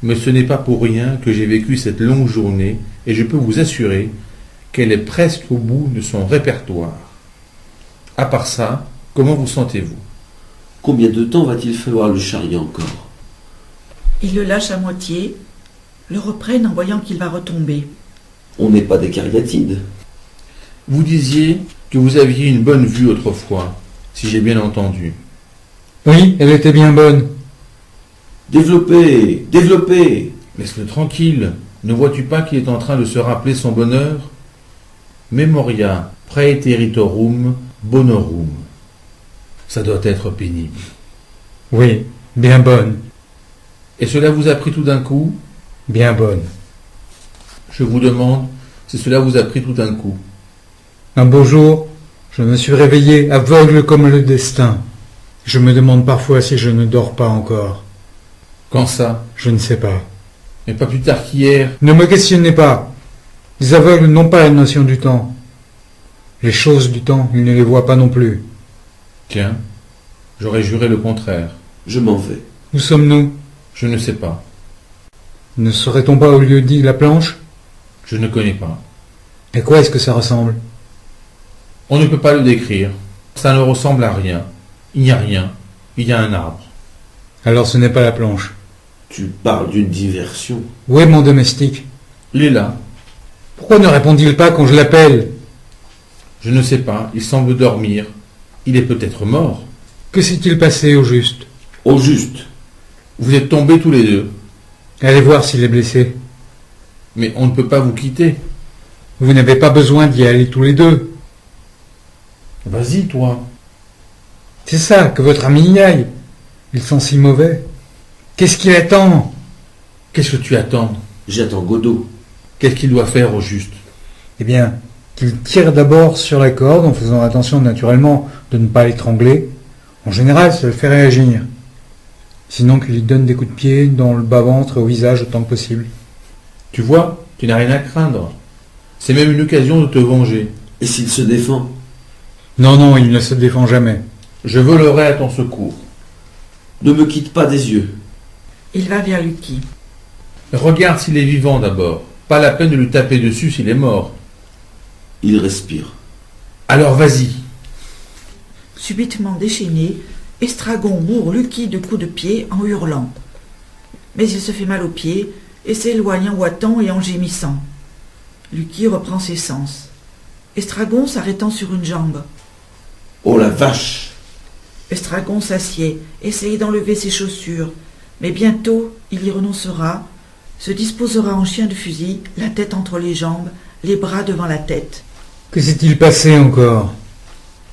Mais ce n'est pas pour rien que j'ai vécu cette longue journée, et je peux vous assurer qu'elle est presque au bout de son répertoire. À part ça, comment vous sentez-vous? Combien de temps va-t-il falloir le charrier encore? Ils le lâchent à moitié, le reprennent en voyant qu'il va retomber. On n'est pas des cariatides. Vous disiez que vous aviez une bonne vue autrefois, si j'ai bien entendu. Oui, elle était bien bonne. Développez, développez. Laisse-le tranquille. Ne vois-tu pas qu'il est en train de se rappeler son bonheur? Memoria praeteritorum bonorum. Ça doit être pénible. Oui, bien bonne. Et cela vous a pris tout d'un coup? Bien bonne. Je vous demande si cela vous a pris tout d'un coup. Un beau jour, je me suis réveillé aveugle comme le destin. Je me demande parfois si je ne dors pas encore. Quand ça? Je ne sais pas. Mais pas plus tard qu'hier. Ne me questionnez pas. Les aveugles n'ont pas la notion du temps. Les choses du temps, ils ne les voient pas non plus. Tiens, j'aurais juré le contraire. Je m'en vais. Où sommes-nous? Je ne sais pas. Ne serait-on pas au lieu-dit La Planche? Je ne connais pas. À quoi est-ce que ça ressemble? On ne peut pas le décrire. Ça ne ressemble à rien. Il n'y a rien. Il y a un arbre. Alors ce n'est pas La Planche. Tu parles d'une diversion. Où est mon domestique? Il est là. Pourquoi ne répond-il pas quand je l'appelle? Je ne sais pas, il semble dormir. Il est peut-être mort. Que s'est-il passé au juste? Au juste. Vous êtes tombés tous les deux. Allez voir s'il est blessé. Mais on ne peut pas vous quitter. Vous n'avez pas besoin d'y aller tous les deux. Vas-y, toi. C'est ça, que votre ami y aille. Ils sont si mauvais. Qu'est-ce qu'il attend? Qu'est-ce que tu attends? J'attends Godot. Qu'est-ce qu'il doit faire au juste? Eh bien, qu'il tire d'abord sur la corde en faisant attention naturellement de ne pas l'étrangler. En général, ça le fait réagir. Sinon qu'il lui donne des coups de pied dans le bas-ventre et au visage autant que possible. Tu vois, tu n'as rien à craindre. C'est même une occasion de te venger. Et s'il se défend? Non, non, il ne se défend jamais. Je volerai à ton secours. Ne me quitte pas des yeux. Il va vers Lucky. Regarde s'il est vivant d'abord. Pas la peine de lui taper dessus s'il est mort. Il respire. Alors vas-y. Subitement déchaîné, Estragon bourre Lucky de coups de pied en hurlant. Mais il se fait mal aux pieds et s'éloigne en boitant et en gémissant. Lucky reprend ses sens. Estragon s'arrêtant sur une jambe. Oh la vache! Estragon s'assied, essaye d'enlever ses chaussures, mais bientôt il y renoncera, se disposera en chien de fusil, la tête entre les jambes, les bras devant la tête. Que s'est-il passé encore?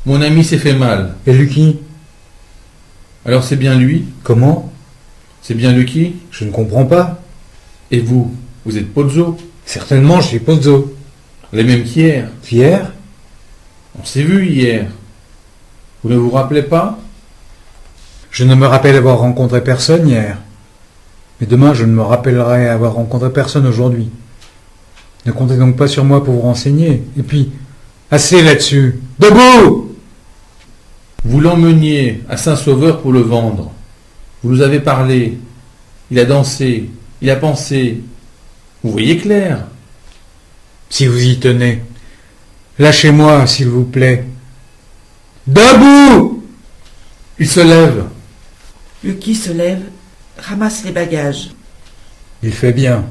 Mon ami s'est fait mal. Et Lucky? Alors c'est bien lui? Comment? C'est bien Lucky? Je ne comprends pas. Et vous? Vous êtes Pozzo? Certainement, je suis Pozzo. Les mêmes qu'hier. Hier? On s'est vu hier. Vous ne vous rappelez pas? Je ne me rappelle avoir rencontré personne hier. Mais demain, je ne me rappellerai avoir rencontré personne aujourd'hui. Ne comptez donc pas sur moi pour vous renseigner. Et puis, assez là-dessus. Debout! Vous l'emmeniez à Saint-Sauveur pour le vendre. Vous nous avez parlé. Il a dansé. Il a pensé. Vous voyez clair. Si vous y tenez. Lâchez-moi, s'il vous plaît. Debout! Il se lève. Lucky se lève, ramasse les bagages. Il fait bien.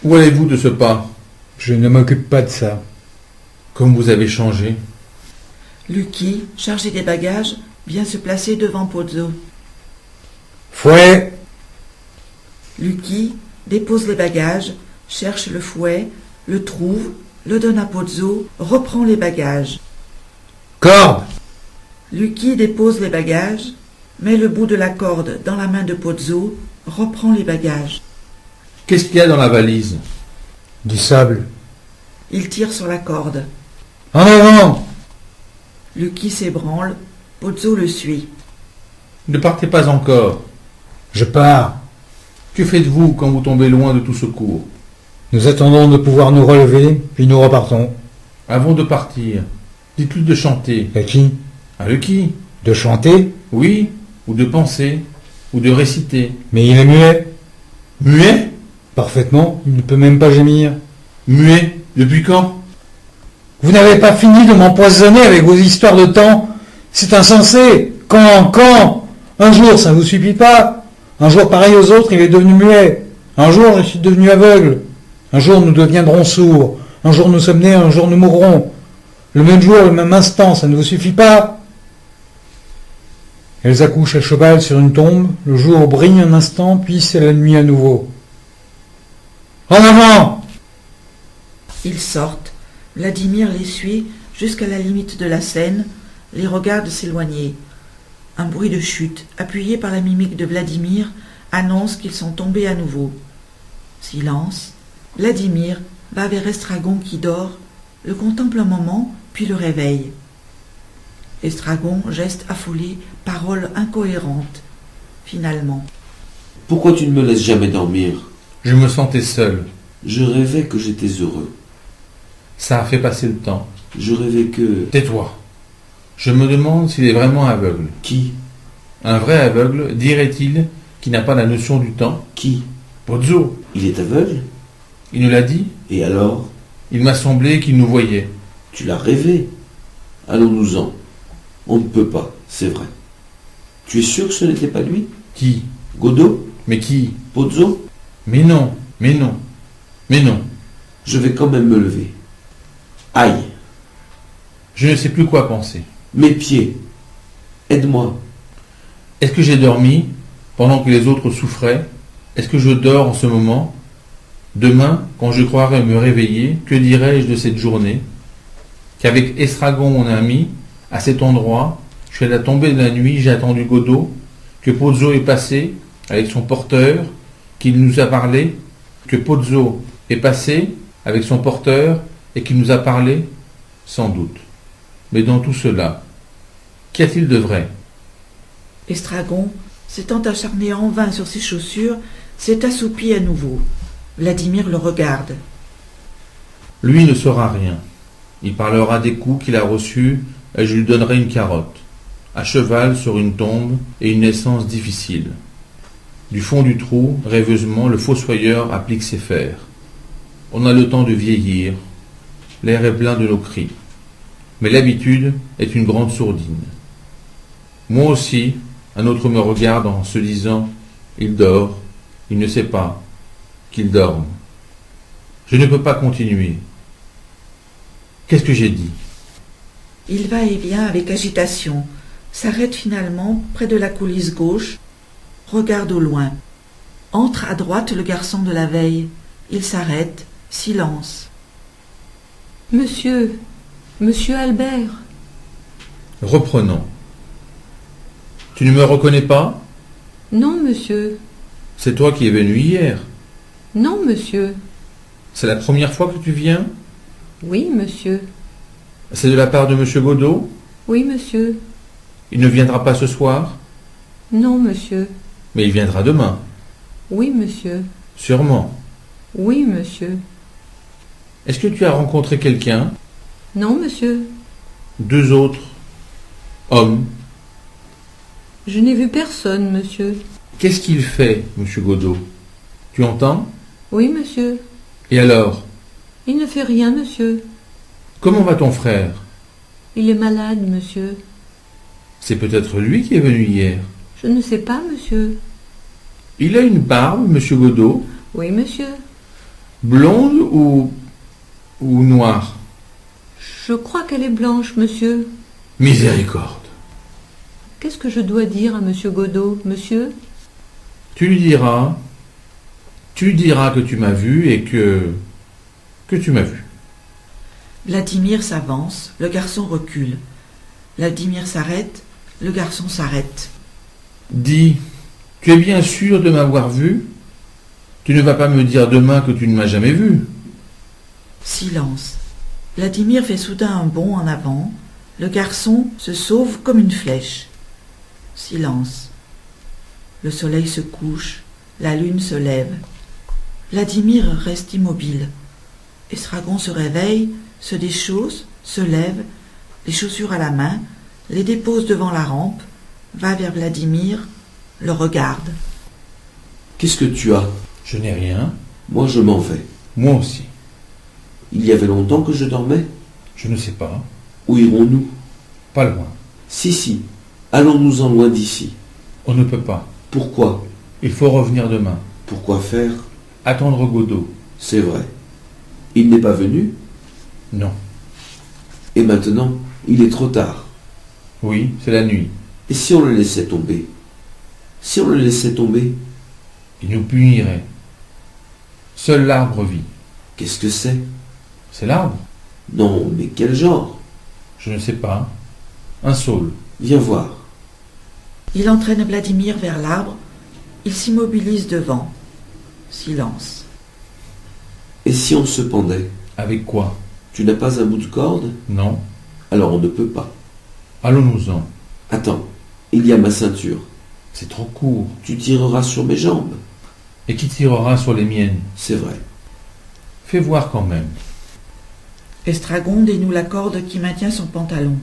Où allez-vous de ce pas? Je ne m'occupe pas de ça. Comme vous avez changé. Lucky, chargé des bagages, vient se placer devant Pozzo. Fouet! Lucky dépose les bagages, cherche le fouet, le trouve, le donne à Pozzo, reprend les bagages. Corde! Lucky dépose les bagages, met le bout de la corde dans la main de Pozzo, reprend les bagages. Qu'est-ce qu'il y a dans la valise? Du sable. Il tire sur la corde. En avant! Lucky s'ébranle, Pozzo le suit. Ne partez pas encore. Je pars. Que faites-vous quand vous tombez loin de tout secours? Nous attendons de pouvoir nous relever, puis nous repartons. Avant de partir, dites-lui de chanter. À qui? À Lucky? De chanter? Oui, ou de penser, ou de réciter. Mais il est muet. Muet? Parfaitement, il ne peut même pas gémir. Muet? Depuis quand? Vous n'avez pas fini de m'empoisonner avec vos histoires de temps. C'est insensé. Quand? Un jour, ça ne vous suffit pas. Un jour, pareil aux autres, il est devenu muet. Un jour, je suis devenu aveugle. Un jour, nous deviendrons sourds. Un jour, nous sommes nés, un jour, nous mourrons. Le même jour, le même instant, ça ne vous suffit pas? Elles accouchent à cheval sur une tombe. Le jour brille un instant, puis c'est la nuit à nouveau. En avant! Ils sortent. Vladimir les suit jusqu'à la limite de la scène, les regarde s'éloigner. Un bruit de chute, appuyé par la mimique de Vladimir, annonce qu'ils sont tombés à nouveau. Silence. Vladimir va vers Estragon qui dort, le contemple un moment, puis le réveille. Estragon, geste affolé, paroles incohérentes. Finalement. Pourquoi tu ne me laisses jamais dormir? Je me sentais seul. Je rêvais que j'étais heureux. Ça a fait passer le temps. Je rêvais que... Tais-toi. Je me demande s'il est vraiment aveugle. Qui? Un vrai aveugle dirait-il qu'il n'a pas la notion du temps? Qui? Pozzo. Il est aveugle? Il nous l'a dit? Et alors? Il m'a semblé qu'il nous voyait. Tu l'as rêvé? Allons-nous-en. On ne peut pas, c'est vrai. Tu es sûr que ce n'était pas lui? Qui? Godot? Mais qui? Pozzo? Mais non, mais non, mais non. Je vais quand même me lever. Aïe, Je ne sais plus quoi penser. mes pieds. Aide-moi. Est-ce que j'ai dormi pendant que les autres souffraient? Est-ce que je dors en ce moment? Demain, quand je croirai me réveiller, que dirai-je de cette journée? Qu'avec Estragon, mon ami, à cet endroit, je suis à la tombée de la nuit, j'ai attendu Godot, que Pozzo est passé avec son porteur, qu'il nous a parlé, que Pozzo est passé avec son porteur et qu'il nous a parlé? Sans doute. Mais dans tout cela, qu'y a-t-il de vrai? Estragon, s'étant acharné en vain sur ses chaussures, s'est assoupi à nouveau. Vladimir le regarde. Lui ne saura rien. Il parlera des coups qu'il a reçus et je lui donnerai une carotte, à cheval sur une tombe et une naissance difficile. Du fond du trou, rêveusement, le fossoyeur applique ses fers. On a le temps de vieillir. L'air est plein de nos cris. Mais l'habitude est une grande sourdine. Moi aussi, un autre me regarde en se disant « Il dort, il ne sait pas qu'il dorme. » Je ne peux pas continuer. Qu'est-ce que j'ai dit? Il va et vient avec agitation, s'arrête finalement près de la coulisse gauche, regarde au loin. Entre à droite le garçon de la veille. Il s'arrête, silence. Monsieur Albert. Reprenons. Tu ne me reconnais pas? Non, monsieur. C'est toi qui es venu hier. Non, monsieur. C'est la première fois que tu viens? Oui, monsieur. C'est de la part de monsieur Godot? Oui, monsieur. Il ne viendra pas ce soir? Non, monsieur. Mais il viendra demain. Oui, monsieur. Sûrement. Oui, monsieur. Est-ce que tu as rencontré quelqu'un? Non, monsieur. Deux autres hommes? Je n'ai vu personne, monsieur. Qu'est-ce qu'il fait, monsieur Godot? Tu entends? Oui, monsieur. Et alors? Il ne fait rien, monsieur. Comment va ton frère? Il est malade, monsieur. C'est peut-être lui qui est venu hier. Je ne sais pas, monsieur. Il a une barbe, monsieur Godot? Oui, monsieur. Blonde ou noire? Je crois qu'elle est blanche, monsieur. Miséricorde. Qu'est-ce que je dois dire à monsieur Godot, monsieur? Tu lui diras que tu m'as vu et que tu m'as vu. Vladimir s'avance, le garçon recule. Vladimir s'arrête, le garçon s'arrête. Dis, tu es bien sûr de m'avoir vu? Tu ne vas pas me dire demain que tu ne m'as jamais vu? Silence. Vladimir fait soudain un bond en avant. Le garçon se sauve comme une flèche. Silence. Le soleil se couche, la lune se lève. Vladimir reste immobile. Estragon se réveille, se déchausse, se lève, les chaussures à la main, les dépose devant la rampe, va vers Vladimir, le regarde. Qu'est-ce que tu as? Je n'ai rien. Moi, je m'en vais. Moi aussi. Il y avait longtemps que je dormais. Je ne sais pas. Où irons-nous? Pas loin. Si. Allons-nous-en loin d'ici. On ne peut pas. Pourquoi? Il faut revenir demain. Pourquoi faire? Attendre Godot. C'est vrai. Il n'est pas venu? Non. Et maintenant, il est trop tard. Oui, c'est la nuit. Et si on le laissait tomber? Si on le laissait tomber? Il nous punirait. Seul l'arbre vit. Qu'est-ce que c'est? C'est l'arbre? Non, mais quel genre? Je ne sais pas. Un saule. Viens voir. Il entraîne Vladimir vers l'arbre, il s'immobilise devant. Silence. Et si on se pendait? Avec quoi? Tu n'as pas un bout de corde? Non. Alors on ne peut pas. Allons-nous-en. Attends, il y a ma ceinture. C'est trop court. Tu tireras sur mes jambes. Et qui tirera sur les miennes? C'est vrai. Fais voir quand même. Estragon dénoue la corde qui maintient son pantalon.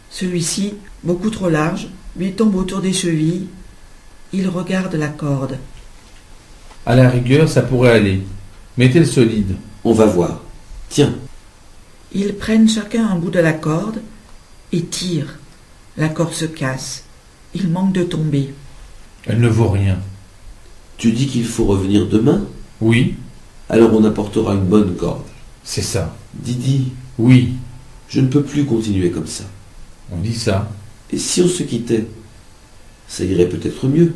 Celui-ci, beaucoup trop large, lui tombe autour des chevilles. Il regarde la corde. À la rigueur, ça pourrait aller. Mettez le solide. On va voir. Tiens, Ils prennent chacun un bout de la corde et tirent. La corde se casse. Il manque de tomber. Elle ne vaut rien. tu dis qu'il faut revenir demain? Oui, Alors on apportera une bonne corde. C'est ça. Didi, Oui, je ne peux plus continuer comme ça. on dit ça. Et si on se quittait, ça irait peut-être mieux.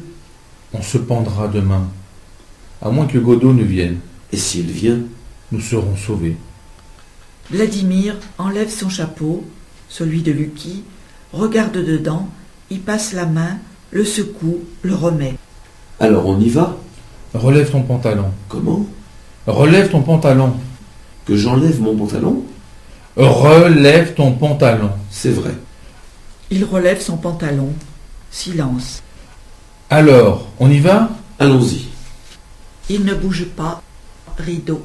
On se pendra demain. À moins que Godot ne vienne. Et s'il vient, Nous serons sauvés. Vladimir enlève son chapeau, celui de Lucky, regarde dedans, y passe la main, le secoue, le remet. alors on y va. Relève ton pantalon. Comment? Relève ton pantalon. Que j'enlève mon pantalon? Relève ton pantalon. C'est vrai. Il relève son pantalon. Silence. Alors, on y va? Allons-y. Il ne bouge pas. Rideau.